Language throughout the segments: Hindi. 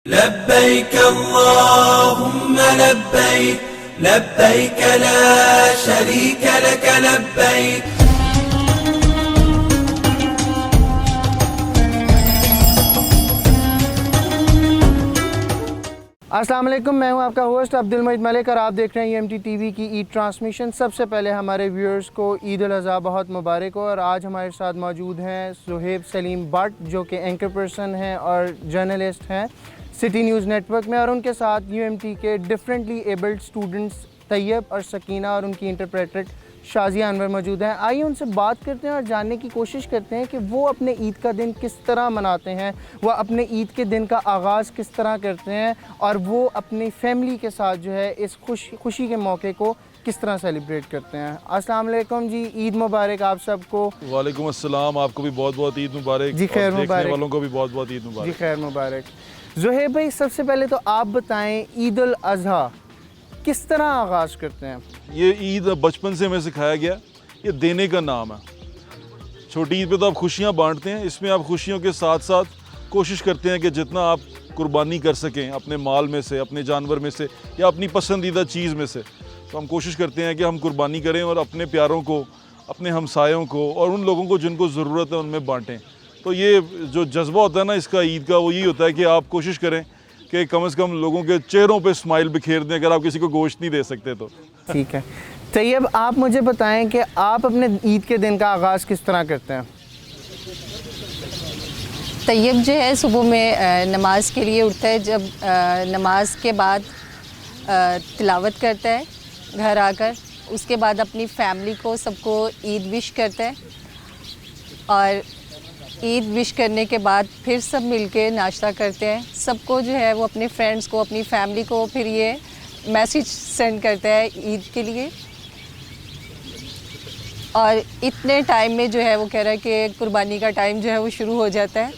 लब्बैक अल्लाहुम्मा लब्बैक लब्बैक ला शरीक लक लब्बैक। अस्सलाम वालेकुम, मैं हूं आपका होस्ट अब्दुल मजीद मलिक और आप देख रहे हैं यूएमटी टीवी की ईद ट्रांसमिशन। सबसे पहले हमारे व्यूअर्स को ईद उल अज़हा बहुत मुबारक हो। और आज हमारे साथ मौजूद हैं सुहेब सलीम भट्ट, जो कि एंकर पर्सन हैं और जर्नलिस्ट हैं सिटी न्यूज़ नेटवर्क में, और उनके साथ यूएमटी के डिफरेंटली एबल्ड स्टूडेंट्स तैयब और सकीना और उनकी इंटरप्रेटर शाजिया अनवर मौजूद हैं। आइए उनसे बात करते हैं और जानने की कोशिश करते हैं कि वो अपने ईद का दिन किस तरह मनाते हैं, वो अपने ईद के दिन का आगाज़ किस तरह करते हैं और वो अपनी फैमिली के साथ जो है इस खुशी के मौके को किस तरह सेलिब्रेट करते हैं। अस्सलाम वालेकुम जी, ईद मुबारक आप सबको। वालेकुम अस्सलाम, आपको भी बहुत बहुत ईद मुबारक जी। खैर मुबारक। देखने वालों को भी बहुत बहुत ईद मुबारक। जी खैर मुबारक। ज़ुहैब भाई, सबसे पहले तो आप बताएं ईद उल अज़हा किस तरह आगाज़ करते हैं। ये ईद बचपन से हमें सिखाया गया, ये देने का नाम है। छोटी ईद पे तो आप खुशियाँ बांटते हैं, इसमें आप खुशियों के साथ साथ कोशिश करते हैं कि जितना आप कुर्बानी कर सकें अपने माल में से, अपने जानवर में से या अपनी पसंदीदा चीज़ में से, तो हम कोशिश करते हैं कि हम कुर्बानी करें और अपने प्यारों को, अपने हमसायों को और उन लोगों को जिनको ज़रूरत है उनमें बांटें। तो ये जो जज्बा होता है ना इसका ईद का, वो यही होता है कि आप कोशिश करें कि कम से कम लोगों के चेहरों पे स्माइल बिखेर दें, अगर आप किसी को गोश्त नहीं दे सकते तो। ठीक है, तैयब आप मुझे बताएं कि आप अपने ईद के दिन का आगाज़ किस तरह करते हैं। तैयब जो है सुबह में नमाज के लिए उठता है। जब नमाज के बाद तिलावत करता है घर आकर, उसके बाद अपनी फैमिली को सबको ईद विश करता है और ईद विश करने के बाद फिर सब मिलके नाश्ता करते हैं। सबको जो है वो अपने फ्रेंड्स को, अपनी फैमिली को फिर ये मैसेज सेंड करता है ईद के लिए। और इतने टाइम में जो है वो कह रहा है कि कुर्बानी का टाइम जो है वो शुरू हो जाता है।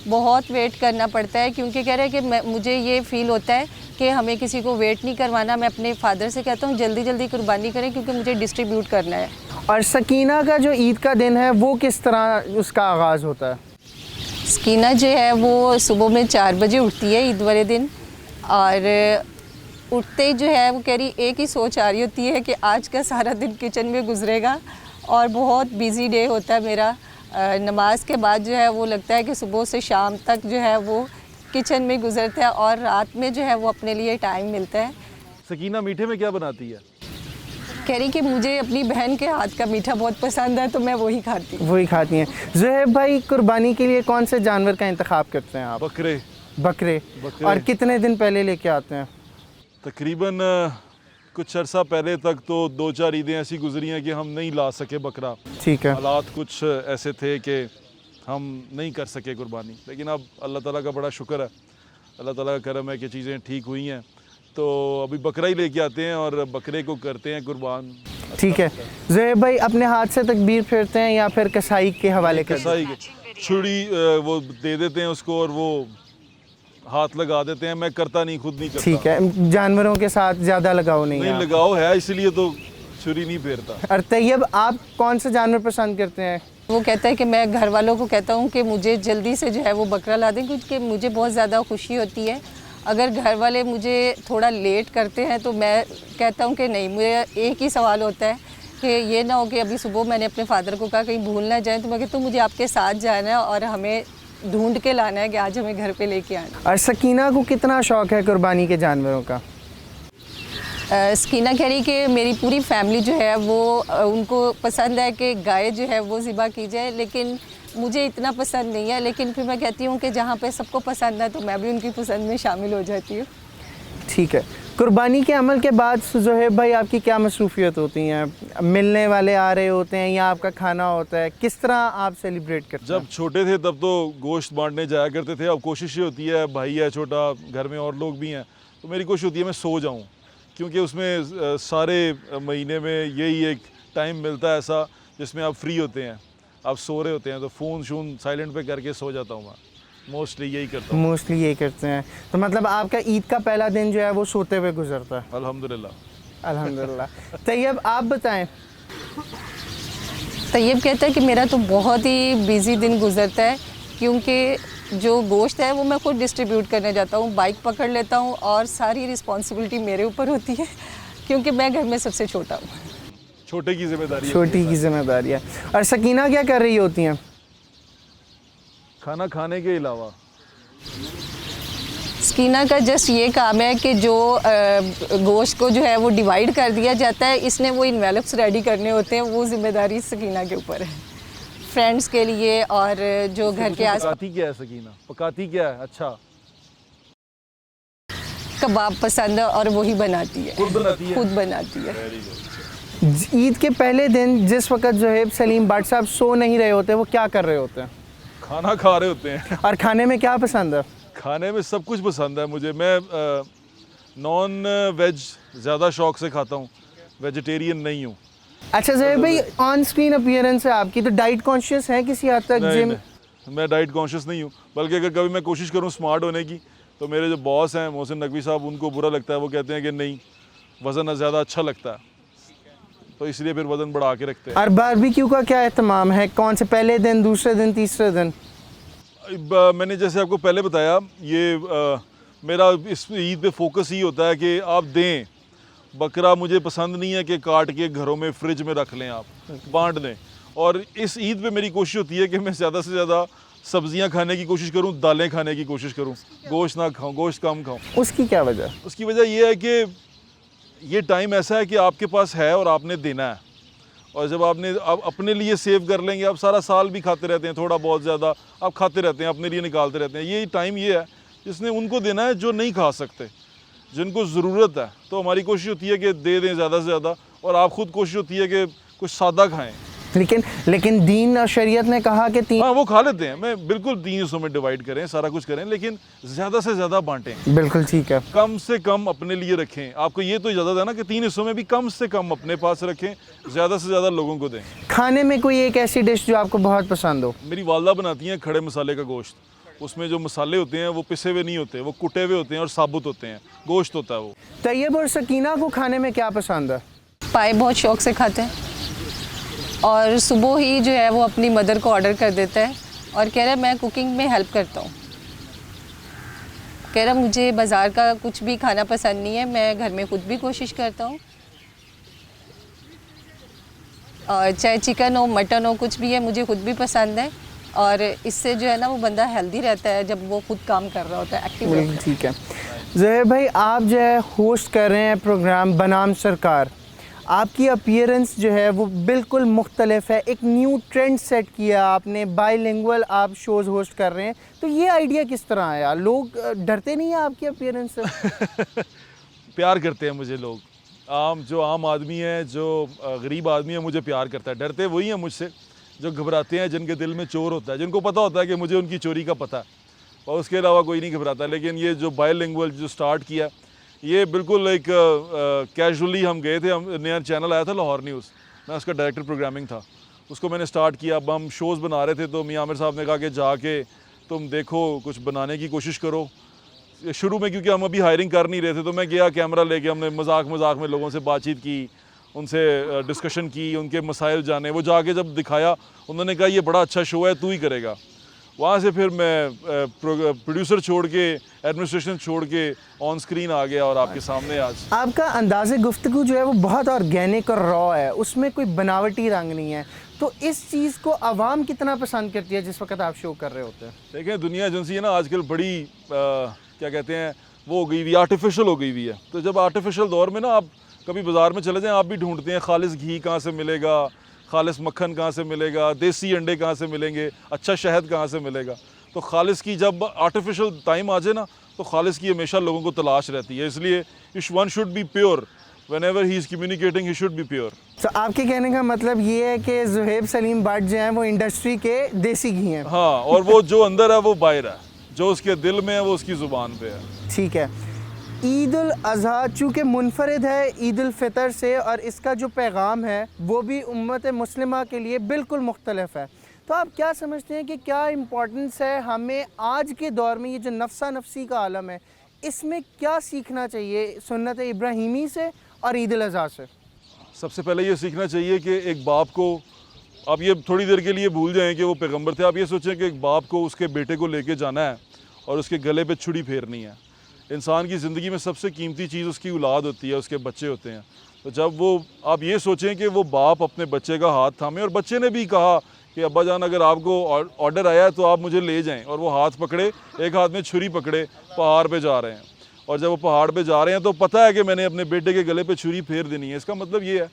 बहुत वेट करना पड़ता है क्योंकि कह रहा है कि मुझे ये फ़ील होता है कि हमें किसी को वेट नहीं करवाना। मैं अपने फादर से कहता हूँ जल्दी जल्दी कुर्बानी करें क्योंकि मुझे डिस्ट्रीब्यूट करना है। और सकीना का जो ईद का दिन है वो किस तरह उसका आगाज़ होता है। सकीना जो है वो सुबह में 4 बजे उठती है ईद वाले दिन, और उठते ही जो है वो कह रही एक ही सोच आ रही होती है कि आज का सारा दिन किचन में गुजरेगा और बहुत बिज़ी डे होता है मेरा। नमाज के बाद जो है वो लगता है कि सुबह से शाम तक जो है वो किचन में गुजरता है और रात में जो है वो अपने लिए टाइम मिलता है। सकीना मीठे में क्या बनाती है? कह रही कि मुझे अपनी बहन के हाथ का मीठा बहुत पसंद है तो मैं वही खाती हूँ। वही खाती हैं। ज़ुहैब भाई, कुर्बानी के लिए कौन से जानवर का इंतखाब करते हैं आप। बकरे। और कितने दिन पहले लेके आते हैं। तकरीबन कुछ अर्सा पहले तक तो 2-4 ईदें ऐसी गुजरी हैं कि हम नहीं ला सके बकरा। ठीक है। हालात कुछ ऐसे थे कि हम नहीं कर सके कुर्बानी, लेकिन अब अल्लाह ताला का बड़ा शुक्र है, अल्लाह ताला का करम है कि चीज़ें ठीक हुई हैं। तो अभी बकरा ही लेके आते हैं और बकरे को करते हैं कुर्बान। ठीक है। ज़ुहैब भाई, अपने हाथ से तकबीर फेरते हैं या फिर कसाई के हवाले करते हैं। कसाई के छुरी वो दे देते हैं उसको और वो हाथ लगा देते हैं। मैं करता नहीं, खुद नहीं करता। ठीक है, जानवरों के साथ ज़्यादा लगाव नहीं है। लगाव है, इसलिए तो छुरी नहीं फेरता। और तैयब, आप कौन से जानवर पसंद करते हैं। वो कहता है कि मैं घर वालों को कहता हूँ कि मुझे जल्दी से जो है वो बकरा ला दें क्योंकि मुझे बहुत ज़्यादा खुशी होती है। अगर घर वाले मुझे थोड़ा लेट करते हैं तो मैं कहता हूँ कि नहीं, मुझे एक ही सवाल होता है कि ये ना हो कि अभी सुबह मैंने अपने फादर को कहा कहीं भूल ना जाए, तो मैं कहती हूँ मुझे आपके साथ जाना है और हमें ढूंढ के लाना है कि आज हमें घर पे लेके आना। और सकीना को कितना शौक़ है कुर्बानी के जानवरों का। सकीना कह रही कि मेरी पूरी फैमिली जो है वो उनको पसंद है कि गाय जो है वो ज़िबा की जाए, लेकिन मुझे इतना पसंद नहीं है। लेकिन फिर मैं कहती हूँ कि जहाँ पे सबको पसंद है तो मैं भी उनकी पसंद में शामिल हो जाती हूँ। ठीक है। कुर्बानी के अमल के बाद ज़ुहैब भाई आपकी क्या मसरूफियत होती हैं। मिलने वाले आ रहे होते हैं या आपका खाना होता है, किस तरह आप सेलिब्रेट करते हैं। जब छोटे थे तब तो गोश्त बांटने जाया करते थे। अब कोशिश ये होती है, भाई है छोटा, घर में और लोग भी हैं, तो मेरी कोशिश होती है मैं सो जाऊँ, क्योंकि उसमें सारे महीने में यही एक टाइम मिलता है ऐसा जिसमें आप फ्री होते हैं, आप सो रहे होते हैं, तो फ़ोन शून साइलेंट पे करके सो जाता हूँ मैं। मोस्टली यही करते हैं। तो मतलब आपका ईद का पहला दिन जो है वो सोते हुए गुजरता है। अल्हम्दुलिल्लाह। तैयब, आप बताएं। तैयब कहता है कि मेरा तो बहुत ही बिज़ी दिन गुजरता है क्योंकि जो गोश्त है वो मैं खुद डिस्ट्रीब्यूट करने जाता हूँ, बाइक पकड़ लेता हूँ और सारी रिस्पॉन्सिबिलिटी मेरे ऊपर होती है क्योंकि मैं घर में सबसे छोटा हूँ। छोटे की जिम्मेदारी है। छोटी की जिम्मेदारी है। और सकीना क्या कर रही होती हैं? खाना खाने के अलावा स्कीना का जस्ट ये काम है कि जो गोश्त को जो है वो डिवाइड कर दिया जाता है, इसने वो इन्वेलप्स रेडी करने होते हैं, वो जिम्मेदारी सकीना के ऊपर है फ्रेंड्स के लिए। और जो घर के आस पकाती क्या है सकीना? पकाती क्या है? अच्छा, कबाब पसंद है और वही बनाती है, खुद बनाती है? खुद बनाती है। ईद के पहले दिन जिस वक्त जोहेब सलीम भट्ट साहब सो नहीं रहे होते, वो क्या कर रहे होते हैं? खाना खा रहे होते हैं। और खाने में क्या पसंद है? खाने में सब कुछ पसंद है मुझे। मैं नॉन वेज ज़्यादा शौक से खाता हूँ, वेजिटेरियन नहीं हूँ। अच्छा जोहेब भाई, ऑन स्क्रीन अपीयरेंस है आपकी, तो डाइट कॉन्शियस है किसी हद तक? नहीं, जिम नहीं, मैं डाइट कॉन्शियस नहीं हूँ, बल्कि अगर कभी मैं कोशिश करूँ स्मार्ट होने की तो मेरे जो बॉस हैं मोहसिन नकवी साहब, उनको बुरा लगता है। वो कहते हैं कि नहीं, वज़न ज़्यादा अच्छा लगता है, तो इसलिए फिर वज़न बढ़ा के रखते हैं। और बारबेक्यू का क्या एहतमाम है? कौन से पहले दिन, दूसरे दिन, तीसरे दिन? मैंने जैसे आपको पहले बताया, ये मेरा इस ईद पे फोकस ही होता है कि आप दें। बकरा मुझे पसंद नहीं है कि काट के घरों में फ्रिज में रख लें, आप बांट दें। और इस ईद पे मेरी कोशिश होती है कि मैं ज़्यादा से ज़्यादा सब्जियां खाने की कोशिश करूं, दालें खाने की कोशिश करूं, गोश्त ना खाऊं, गोश्त कम खाऊं। उसकी क्या वजह? उसकी वजह ये है कि ये टाइम ऐसा है कि आपके पास है और आपने देना है। और जब आपने आप अपने लिए सेव कर लेंगे, आप सारा साल भी खाते रहते हैं, थोड़ा बहुत ज़्यादा आप खाते रहते हैं, अपने लिए निकालते रहते हैं। ये टाइम ये है जिसने उनको देना है जो नहीं खा सकते, जिनको ज़रूरत है। तो हमारी कोशिश होती है कि दे दें ज़्यादा से ज़्यादा, और आप खुद कोशिश होती है कि कुछ सादा खाएँ। लेकिन दीन और शरीयत ने कहा कि हाँ, वो खा लेते हैं। मैं बिल्कुल 3 हिस्सों में डिवाइड करें, सारा कुछ करें, लेकिन ज़्यादा से ज़्यादा बांटें। बिल्कुल ठीक है। कम से कम अपने लिए रखें। आपको ये तो इजाज़त है ना कि 3 हिस्सों में भी कम से कम अपने पास रखें, ज़्यादा से ज़्यादा लोगों को दें। खाने में कोई एक ऐसी डिश जो आपको बहुत पसंद हो? मेरी वालदा बनाती हैं खड़े मसाले का गोश्त। उसमें जो मसाले होते हैं वो पिसे हुए नहीं होते, वो कुटे हुए होते हैं और साबुत होते हैं, गोश्त होता है वो। तैयब और सकीना को खाने में क्या पसंद है? पाए बहुत शौक से खाते हैं और सुबह ही जो है वो अपनी मदर को ऑर्डर कर देता है और कह रहा है मैं कुकिंग में हेल्प करता हूँ। कह रहा मुझे बाज़ार का कुछ भी खाना पसंद नहीं है, मैं घर में खुद भी कोशिश करता हूँ। और चाहे चिकन हो, मटन हो, कुछ भी है, मुझे खुद भी पसंद है। और इससे जो है ना वो बंदा हेल्दी रहता है जब वो खुद काम कर रहा होता है, एक्टिव रहता है। ठीक है। ज़ोहेब भाई, आप जो है होस्ट कर रहे हैं प्रोग्राम बनाम सरकार। आपकी अपीयरेंस जो है वो बिल्कुल मुख्तलिफ है, एक न्यू ट्रेंड सेट किया आपने, बाईलिंगुअल आप शोज़ होस्ट कर रहे हैं, तो ये आइडिया किस तरह आया? लोग डरते नहीं हैं आपकी अपीयरेंस से? प्यार करते हैं मुझे लोग। आम आदमी है, जो गरीब आदमी है, मुझे प्यार करता है। डरते वही हैं मुझसे जो घबराते हैं, जिनके दिल में चोर होता है, जिनको पता होता है कि मुझे उनकी चोरी का पता है, और उसके अलावा कोई नहीं घबराता। लेकिन ये जो बाईलिंगुअल जो स्टार्ट किया, ये बिल्कुल एक कैजुअली हम गए थे। हम नया चैनल आया था लाहौर न्यूज़, मैं उसका डायरेक्टर प्रोग्रामिंग था, उसको मैंने स्टार्ट किया। अब हम शोज़ बना रहे थे तो मियां आमिर साहब ने कहा कि जाके तुम देखो, कुछ बनाने की कोशिश करो। शुरू में क्योंकि हम अभी हायरिंग कर नहीं रहे थे, तो मैं गया कैमरा लेके, हमने मजाक में लोगों से बातचीत की, उनसे डिस्कशन की, उनके मसाइल जाने। वो जाके जब दिखाया, उन्होंने कहा ये बड़ा अच्छा शो है, तू ही करेगा। वहाँ से फिर मैं प्रोड्यूसर छोड़ के, एडमिनिस्ट्रेशन छोड़ के ऑन स्क्रीन आ गया और आपके सामने आज। आपका अंदाज़े गुफ्तगू जो है वो बहुत ऑर्गेनिक और रॉ है, उसमें कोई बनावटी रंग नहीं है, तो इस चीज़ को आवाम कितना पसंद करती है जिस वक्त आप शो कर रहे होते हैं? देखें, दुनिया एजेंसी है ना आजकल बड़ी क्या कहते हैं, वो हो गई हुई, आर्टिफिशियल हो गई हुई है। तो जब आर्टिफिशियल दौर में ना आप कभी बाज़ार में चले जाएं, आप भी ढूंढते हैं खालिस घी कहाँ से मिलेगा, खालिस मक्खन कहाँ से मिलेगा, देसी अंडे कहाँ से मिलेंगे, अच्छा शहद कहाँ से मिलेगा। तो खालिस की जब आर्टिफिशियल टाइम आ जाए ना, तो खालिस की हमेशा लोगों को तलाश रहती है। इसलिए one should be pure, whenever he is communicating he should be pure. तो आपके कहने का मतलब ये है कि जोहेब सलीम भट्ट जो हैं वो इंडस्ट्री के देसी घी हैं? हाँ, और वो जो अंदर है वो बाहर है, जो उसके दिल में है वो उसकी ज़ुबान पे है। ठीक है। ईद उल अज़हा चूँकि मुनफरिद है ईद उल फ़ितर से, और इसका जो पैगाम है वो भी उम्मत मुस्लिमा के लिए बिल्कुल मुख्तलिफ है, तो आप क्या समझते हैं कि क्या इम्पोर्टेंस है हमें आज के दौर में, ये जो नफ्सा नफसी का आलम है, इसमें क्या सीखना चाहिए सुन्नत इब्राहीमी से और ईद उल अज़हा से? सबसे पहले ये सीखना चाहिए कि एक बाप को आप ये थोड़ी देर के लिए भूल जाएं कि वो पैगंबर थे। आप ये सोचें कि एक बाप को उसके बेटे को लेके जाना है और उसके गले पे छुरी फेरनी है। इंसान की ज़िंदगी में सबसे कीमती चीज़ उसकी औलाद होती है, उसके बच्चे होते हैं। तो जब वो आप ये सोचें कि वो बाप अपने बच्चे का हाथ थामे और बच्चे ने भी कहा कि अब्बा जान अगर आपको ऑर्डर आया है तो आप मुझे ले जाएं, और वो हाथ पकड़े, एक हाथ में छुरी पकड़े पहाड़ पे जा रहे हैं, और जब वो पहाड़ पे जा रहे हैं तो पता है कि मैंने अपने बेटे के गले पे छुरी फेर देनी है। इसका मतलब ये है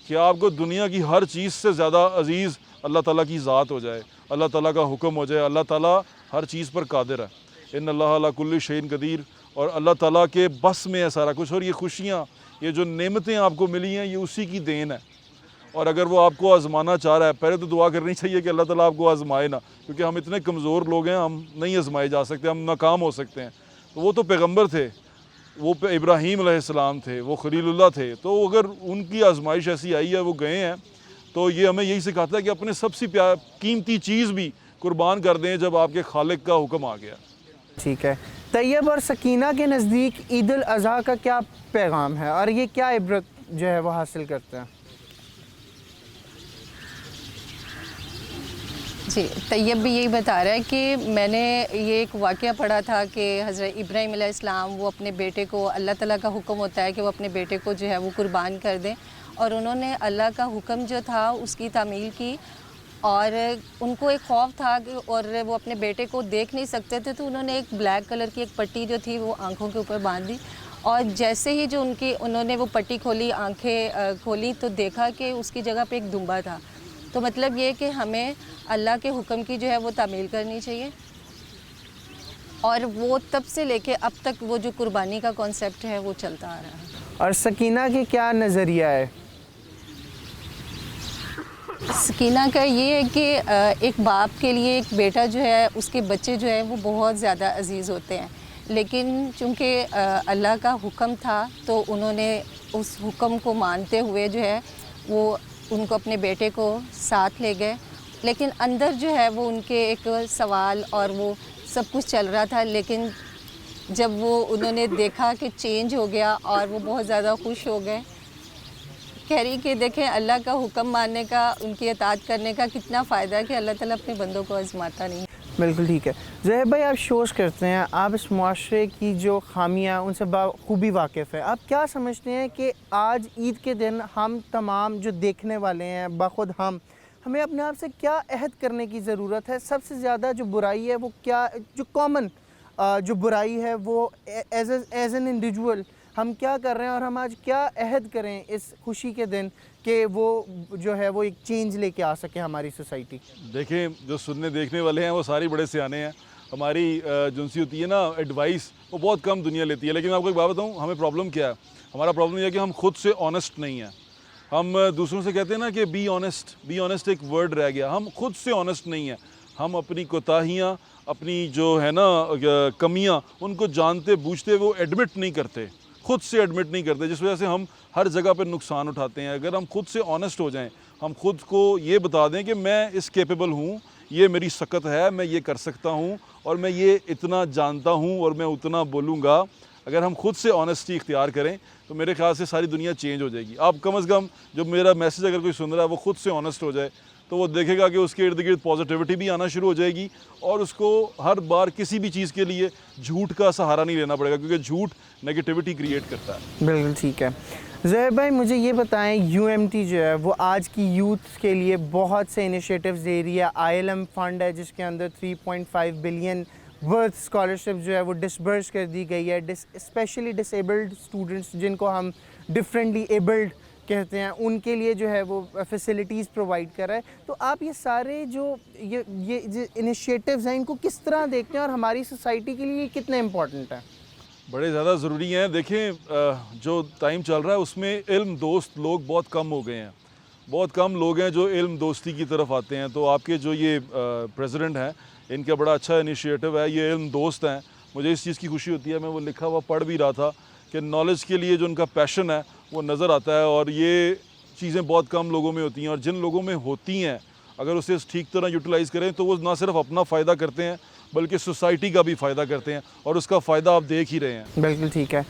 कि आपको दुनिया की हर चीज़ से ज़्यादा अजीज़ अल्लाह ताला की ज़ात हो जाए, अल्लाह ताला का हुक्म हो जाए। अल्लाह ताला हर चीज़ पर कादिर है, इन अल्लाह अला कुल्ली शैइन कदीर, और अल्लाह ताला के बस में है सारा कुछ। और ये खुशियाँ, ये जो नेमतें आपको मिली हैं, ये उसी की देन है। और अगर वो आपको आज़माना चाह रहा है, पहले तो दुआ करनी चाहिए कि अल्लाह ताला आपको आज़माए ना, क्योंकि हम इतने कमज़ोर लोग हैं, हम नहीं आज़माए जा सकते, हम नाकाम हो सकते हैं। तो वो तो पैगंबर थे, वो इब्राहीम अलैहिस्सलाम थे, वो खलीलुल्लाह थे, तो अगर उनकी आजमाइश ऐसी आई है, वो गए हैं, तो ये हमें यही सिखाता है कि अपने सबसे कीमती चीज़ भी कुर्बान कर दें जब आपके खालिक का हुक्म आ गया। ठीक है, तैयब और सकीना के नज़दीक ईद उल अज़हा का क्या पैगाम है और ये क्या इबरत जो है वो हासिल करते हैं? जी, तैयब भी यही बता रहा है कि मैंने ये एक वाक़या पढ़ा था कि हज़रत इब्राहीम अलैहिस्सलाम, वो अपने बेटे को, अल्लाह ताला का हुक्म होता है कि वो अपने बेटे को जो है वो कुर्बान कर दें, और उन्होंने अल्लाह का हुक्म जो था उसकी तामील की, और उनको एक खौफ था कि, और वो अपने बेटे को देख नहीं सकते थे, तो उन्होंने एक ब्लैक कलर की एक पट्टी जो थी वो आँखों के ऊपर बांध दी, और जैसे ही जो उन्होंने वो पट्टी खोली, आँखें खोली, तो देखा कि उसकी जगह पे एक दुम्बा था। तो मतलब ये कि हमें अल्लाह के हुक्म की जो है वो तामील करनी चाहिए, और वो तब से लेके अब तक वो जो कुर्बानी का कॉन्सेप्ट है वो चलता आ रहा है। और सकीना के क्या नज़रिया है? सकीना का ये है कि एक बाप के लिए एक बेटा जो है, उसके बच्चे जो है वो बहुत ज़्यादा अजीज़ होते हैं, लेकिन चूँकि अल्लाह का हुक्म था तो उन्होंने उस हुक्म को मानते हुए जो है वो उनको अपने बेटे को साथ ले गए, लेकिन अंदर जो है वो उनके एक सवाल और वो सब कुछ चल रहा था। लेकिन जब वो उन्होंने देखा कि चेंज हो गया और वो बहुत ज़्यादा खुश हो गए। कह रही कि देखें अल्लाह का हुक्म मानने का, उनकी इताअत करने का कितना फ़ायदा है कि अल्लाह ताला अपने बंदों को आज़माता नहीं। बिल्कुल ठीक है। ज़ोहैब भाई, आप शोज़ करते हैं, आप इस मुआशरे की जो खामियाँ उनसे खूबी वाकिफ़ है। आप क्या समझते हैं कि आज ईद के दिन हम तमाम जो देखने वाले हैं, बाखुद हमें अपने आप से क्या अहद करने की ज़रूरत है? सबसे ज़्यादा जो बुराई है वो क्या, जो कॉमन जो बुराई है वो एज एन इंडिविजुअल हम क्या कर रहे हैं, और हम आज क्या अहद करें इस खुशी के दिन कि वो जो है वो एक चेंज लेके आ सके हमारी सोसाइटी? देखें, जो सुनने देखने वाले हैं वो सारे बड़े सियाने हैं। हमारी जिनसी होती है ना एडवाइस, वो बहुत कम दुनिया लेती है। लेकिन मैं आपको एक बात बताऊँ, हमें प्रॉब्लम क्या है? हमारा प्रॉब्लम यह है कि हम खुद से ऑनेस्ट नहीं हैं। हम दूसरों से कहते हैं ना कि बी ऑनेस्ट एक वर्ड रह गया। हम खुद से ऑनेस्ट नहीं हैं। हम अपनी कोताहियाँ, अपनी जो है ना कमियाँ, उनको जानते बूझते वो एडमिट नहीं करते, खुद से एडमिट नहीं करते, जिस वजह से हम हर जगह पर नुकसान उठाते हैं। अगर हम खुद से ऑनेस्ट हो जाएं, हम खुद को ये बता दें कि मैं इस कैपेबल हूँ, ये मेरी सकत है, मैं ये कर सकता हूँ, और मैं ये इतना जानता हूँ और मैं उतना बोलूँगा। अगर हम खुद से ऑनेस्टी इख्तियार करें तो मेरे ख्याल से सारी दुनिया चेंज हो जाएगी। आप कम से कम, जो मेरा मैसेज अगर कोई सुन रहा है वो खुद से ऑनेस्ट हो जाए, तो वो देखेगा कि उसके इर्द गिर्द पॉजिटिविटी भी आना शुरू हो जाएगी, और उसको हर बार किसी भी चीज़ के लिए झूठ का सहारा नहीं लेना पड़ेगा, क्योंकि झूठ नेगेटिविटी क्रिएट करता है। बिल्कुल ठीक है। ज़ोहैब भाई, मुझे ये बताएं, UMT जो है वो आज की यूथ के लिए बहुत से इनिशिएटिव्स दे रही है। ILM फंड है जिसके अंदर 3.5 बिलियन वर्थ स्कॉलरशिप जो है वो डिसबर्स कर दी गई है। स्पेशली डिसेबल्ड स्टूडेंट्स, जिनको हम डिफरेंटली एबल्ड कहते हैं, उनके लिए जो है वो फैसिलिटीज़ प्रोवाइड कर रहा है। तो आप ये सारे जो इनिशिएटिव्स हैं, इनको किस तरह देखते हैं और हमारी सोसाइटी के लिए कितने इम्पोर्टेंट हैं? बड़े ज़्यादा ज़रूरी हैं। देखें, जो टाइम चल रहा है उसमें इल्म दोस्त लोग बहुत कम हो गए हैं। बहुत कम लोग हैं जो इल्म दोस्ती की तरफ आते हैं। तो आपके जो ये प्रेसिडेंट हैं, इनका बड़ा अच्छा इनिशिएटिव है, ये इल्म दोस्त हैं। मुझे इस चीज़ की खुशी होती है, मैं वो लिखा हुआ पढ़ भी रहा था कि नॉलेज के लिए जो उनका पैशन है वो नज़र आता है, और ये चीज़ें बहुत कम लोगों में होती हैं, और जिन लोगों में होती हैं अगर उसे ठीक तरह यूटिलाइज़ करें तो वो ना सिर्फ अपना फ़ायदा करते हैं बल्कि सोसाइटी का भी फ़ायदा करते हैं, और उसका फ़ायदा आप देख ही रहे हैं। बिल्कुल ठीक है।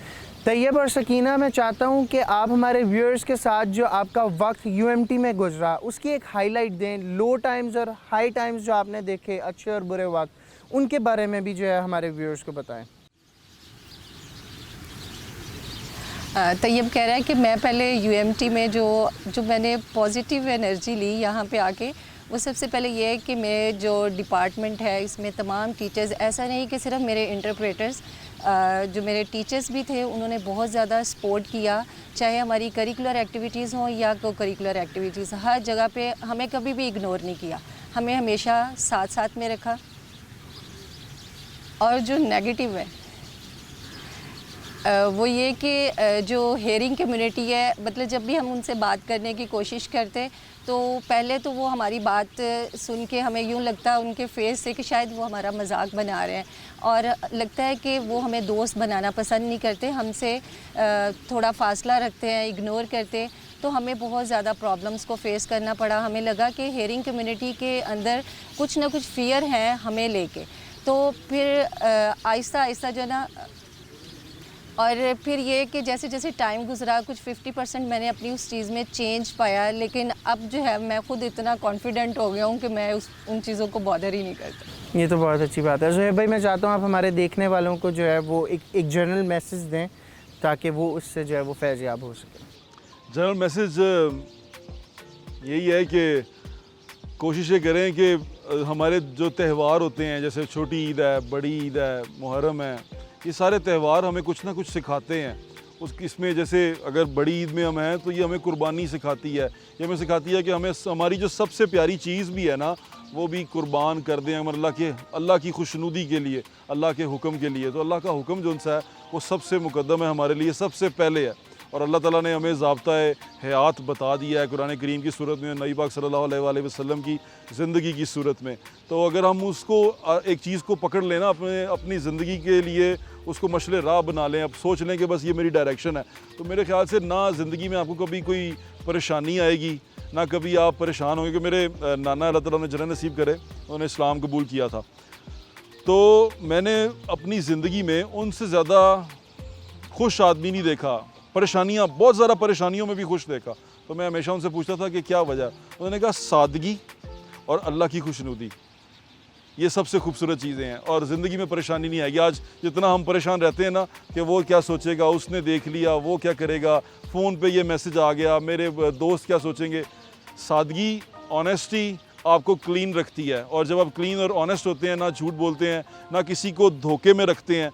तैयब और सकीना, मैं चाहता हूं कि आप हमारे व्यूअर्स के साथ जो आपका वक्त यूएमटी में गुजरा उसकी एक हाईलाइट दें। लो टाइम्स और हाई टाइम्स जो आपने देखे, अच्छे और बुरे वक्त, उनके बारे में भी जो है हमारे व्यूअर्स को बताएं। तैयब कह रहा है कि मैं पहले यूएमटी में जो मैंने पॉजिटिव एनर्जी ली यहाँ पे आके, वो सबसे पहले ये है कि मैं जो डिपार्टमेंट है इसमें तमाम टीचर्स, ऐसा नहीं कि सिर्फ मेरे इंटरप्रेटर्स, जो मेरे टीचर्स भी थे उन्होंने बहुत ज़्यादा सपोर्ट किया, चाहे हमारी करिकुलर एक्टिविटीज़ हों या को करिकुलर एक्टिविटीज़, हर जगह पे हमें कभी भी इग्नोर नहीं किया, हमें हमेशा साथ साथ में रखा। और जो नेगेटिव है वो ये कि जो हेयरिंग कम्युनिटी है, मतलब जब भी हम उनसे बात करने की कोशिश करते तो पहले तो वो हमारी बात सुन के हमें यूँ लगता है उनके फेस से कि शायद वो हमारा मजाक बना रहे हैं, और लगता है कि वो हमें दोस्त बनाना पसंद नहीं करते, हमसे थोड़ा फासला रखते हैं, इग्नोर करते। तो हमें बहुत ज़्यादा प्रॉब्लम्स को फेस करना पड़ा। हमें लगा कि हेयरिंग कम्युनिटी के अंदर कुछ ना कुछ फियर है हमें लेके। तो फिर आहिस्ता आहिस्ता जो ना, और फिर ये कि जैसे जैसे टाइम गुजरा कुछ 50% मैंने अपनी उस चीज़ में चेंज पाया, लेकिन अब जो है मैं खुद इतना कॉन्फिडेंट हो गया हूँ कि मैं उन चीज़ों को बॉदर ही नहीं करता। ये तो बहुत अच्छी बात है। ज़ोहैब भाई, मैं चाहता हूँ आप हमारे देखने वालों को जो है वो एक जनरल मैसेज दें ताकि वो उससे जो है वो फैज़याब हो सके। जनरल मैसेज यही है कि कोशिशें करें कि हमारे जो त्यौहार होते हैं, जैसे छोटी ईद है, बड़ी ईद है, मुहर्रम है, ये सारे त्यौहार हमें कुछ ना कुछ सिखाते हैं। इसमें जैसे अगर बड़ी ईद में हम हैं तो ये हमें कुर्बानी सिखाती है, ये हमें सिखाती है कि हमें हमारी जो सबसे प्यारी चीज़ भी है ना वो भी कुर्बान कर दें हम अल्लाह की खुशनुदी के लिए, अल्लाह के हुक्म के लिए। तो अल्लाह का हुक्म जो सा है वो सबसे मुकद्दम है, हमारे लिए सबसे पहले है। और अल्लाह ताला ने हमें ज़ाब्ता-ए हयात बता दिया है कुरान करीम की सूरत में, नबी पाक सल्लल्लाहु अलैहि वसल्लम की ज़िंदगी की सूरत में। तो अगर हम उसको एक चीज़ को पकड़ लेना अपनी ज़िंदगी के लिए, उसको मशले राह बना लें, अब सोच लें कि बस ये मेरी डायरेक्शन है, तो मेरे ख़्याल से ना ज़िंदगी में आपको कभी कोई परेशानी आएगी, ना कभी आप परेशान होंगे। कि मेरे नाना अल्लाह ताला ने जन्नत नसीब करे, उन्होंने इस्लाम कबूल किया था, तो मैंने अपनी ज़िंदगी में उनसे ज़्यादा खुश आदमी नहीं देखा, परेशानियाँ, बहुत ज़्यादा परेशानियों में भी खुश देखा। तो मैं हमेशा उनसे पूछता था कि क्या वजह, उन्होंने कहा सादगी और अल्लाह की खुशनुदी, ये सबसे खूबसूरत चीज़ें हैं और ज़िंदगी में परेशानी नहीं आएगी। आज जितना हम परेशान रहते हैं ना कि वो क्या सोचेगा, उसने देख लिया, वो क्या करेगा, फ़ोन पे ये मैसेज आ गया, मेरे दोस्त क्या सोचेंगे। सादगी, ऑनेस्टी आपको क्लीन रखती है, और जब आप क्लीन और ऑनेस्ट होते हैं, ना झूठ बोलते हैं, ना किसी को धोखे में रखते हैं,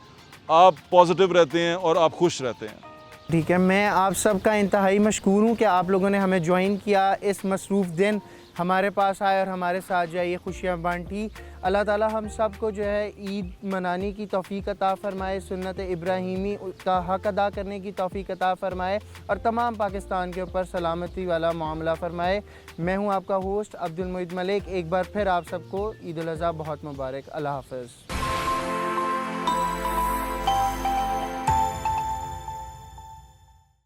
आप पॉजिटिव रहते हैं और आप खुश रहते हैं। ठीक है, मैं आप सबका इंतहाई मशकूर हूँ कि आप लोगों ने हमें ज्वाइन किया, इस मसरूफ़ दिन हमारे पास आए और हमारे साथ जो है ये खुशियाँ बांटी। अल्लाह ताला हम सब को जो है ईद मनाने की तौफ़ीक अता फ़रमाए, सुन्नत इब्राहीमी का हक़ अदा करने की तौफ़ीक अता फ़रमाए और तमाम पाकिस्तान के ऊपर सलामती वाला मामला फ़रमाए। मैं हूँ आपका होस्ट अब्दुल मुईद मलिक। एक बार फिर आप सबको ईद उल अज़हा बहुत मुबारक। अल्लाह हाफ़िज़।